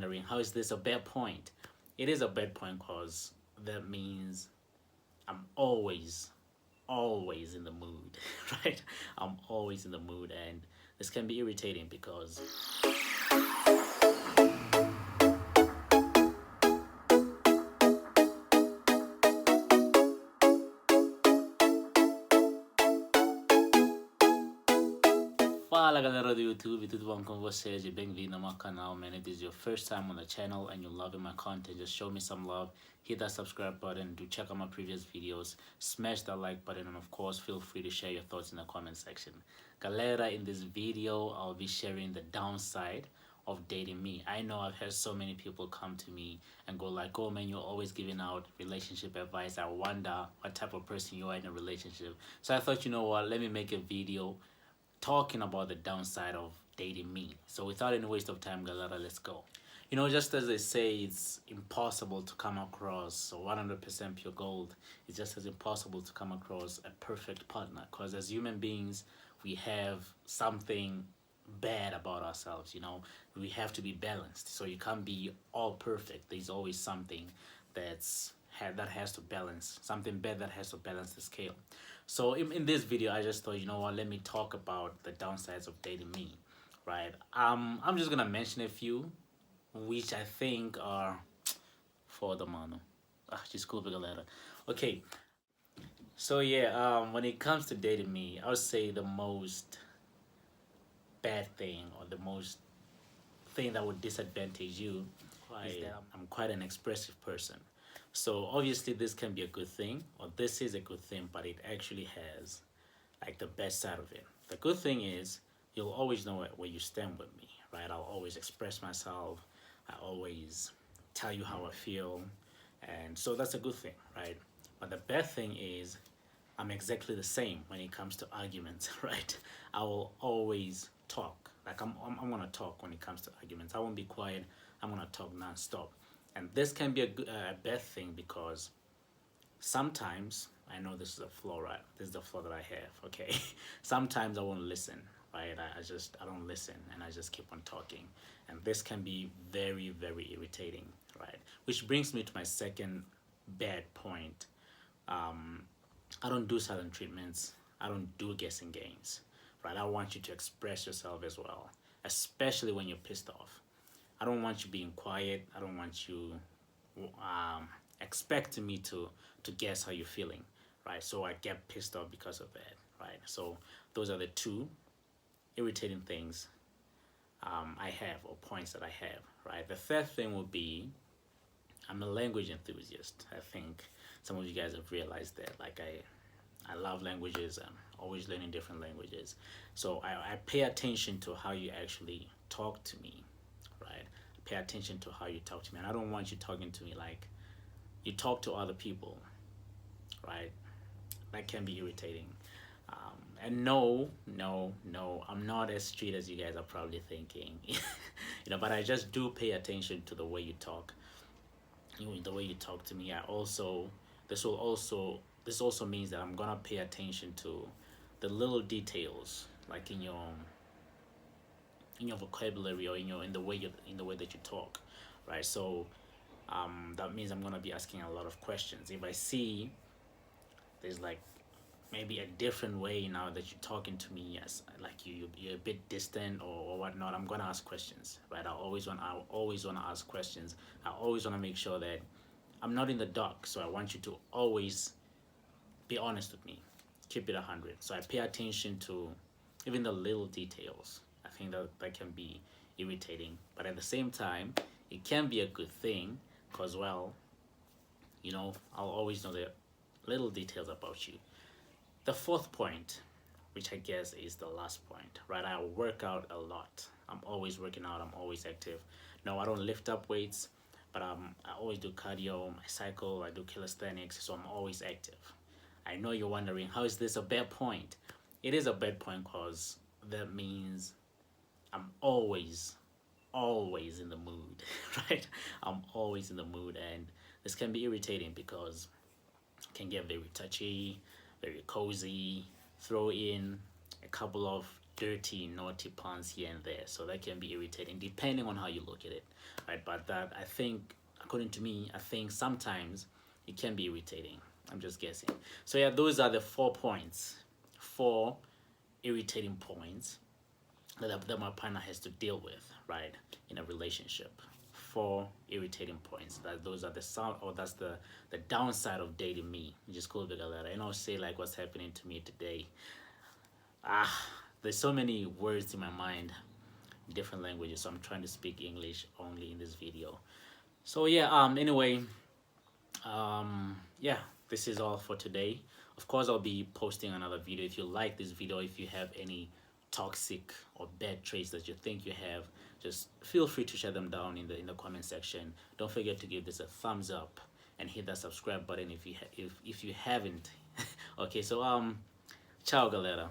wondering, how is this a bad point? It is a bad point because that means I'm always in the mood, right? I'm always in the mood, and this can be irritating because Fala galera do YouTube, tudo bom com vocês? E bem-vindo ao meu canal, man. If this is your first time on the channel and you're loving my content, just show me some love, hit that subscribe button, do check out my previous videos, smash that like button, and of course feel free to share your thoughts in the comment section. Galera, in this video I'll be sharing the downside of dating me. I know I've had so many people come to me and go like, oh man, you're always giving out relationship advice. I wonder what type of person you are in a relationship. So I thought, you know what, let me make a video talking about the downside of dating me. So without any waste of time, galera, let's go. You know, just as they say, it's impossible to come across 100% pure gold. It's just as impossible to come across a perfect partner, because as human beings, we have something bad about ourselves. You know, we have to be balanced, so you can't be all perfect. There's always something that has to balance, something bad that has to balance the scale. So in this video, I just thought, you know what, let me talk about the downsides of dating me, right? I'm just gonna mention a few which I think are for the mano. Desculpa, galera. Okay, so yeah, when it comes to dating me, I would say the most bad thing, or the most thing that would disadvantage you, is that I'm quite an expressive person. So obviously this can be a good thing, or this is a good thing, but it actually has like the best side of it. The good thing is you'll always know where you stand with me, right? I'll always express myself. I always tell you how I feel, and so that's a good thing, right? But the bad thing is I'm exactly the same when it comes to arguments, right? I will always talk. Like I'm gonna talk when it comes to arguments. I won't be quiet. I'm gonna talk nonstop, and this can be a bad thing because sometimes I know this is a flaw, right? This is the flaw that I have. Okay, sometimes I won't listen, right? I don't listen, and I just keep on talking, and this can be very irritating, right? Which brings me to my second bad point. I don't do silent treatments. I don't do guessing games, right? I want you to express yourself as well, especially when you're pissed off. I don't want you being quiet. I don't want you expecting me to guess how you're feeling, right? So I get pissed off because of that, right? So those are the two irritating things I have, or points that I have, right? The third thing would be I'm a language enthusiast. I think some of you guys have realized that. Like I love languages. I'm always learning different languages. So I pay attention to how you actually talk to me, right? Pay attention to how you talk to me. And I don't want you talking to me like you talk to other people, right? That can be irritating. And no, I'm not as street as you guys are probably thinking. But I just do pay attention to the way you talk. The way you talk to me. This also means that I'm gonna pay attention to the little details, like in your vocabulary, or in the way that you talk, right? So that means I'm gonna be asking a lot of questions. If I see there's like maybe a different way now that you're talking to me, as like you're a bit distant, or whatnot, I'm gonna ask questions, right? I always want to ask questions. I always want to make sure that I'm not in the dark. So I want you to always be honest with me, keep it 100. So I pay attention to even the little details. I think that can be irritating, but at the same time it can be a good thing, because well, I'll always know the little details about you. The fourth point, which I guess is the last point, right? I work out a lot. I'm always working out. I'm always active. No, I don't lift up weights, but I always do cardio. I cycle. I do calisthenics. So I'm always active. I know you're wondering, how is this a bad point? It is a bad point because that means I'm always in the mood, right? I'm always in the mood, and this can be irritating because it can get very touchy, very cozy. Throw in a couple of dirty, naughty puns here and there. So that can be irritating depending on how you look at it, right? But that, I think, according to me, I think sometimes it can be irritating. I'm just guessing. So yeah, those are the 4 points, 4 irritating points that my partner has to deal with, right, in a relationship. 4 irritating points. Those are the sound, or that's the downside of dating me. Just cool bit of that. I know, say like what's happening to me today. There's so many words in my mind, different languages, so I'm trying to speak English only in this video. So yeah, anyway, yeah, this is all for today. Of course, I'll be posting another video. If you like this video, if you have any toxic or bad traits that you think you have, just feel free to share them down in the comment section. Don't forget to give this a thumbs up and hit that subscribe button if you if you haven't. Okay, so ciao galera.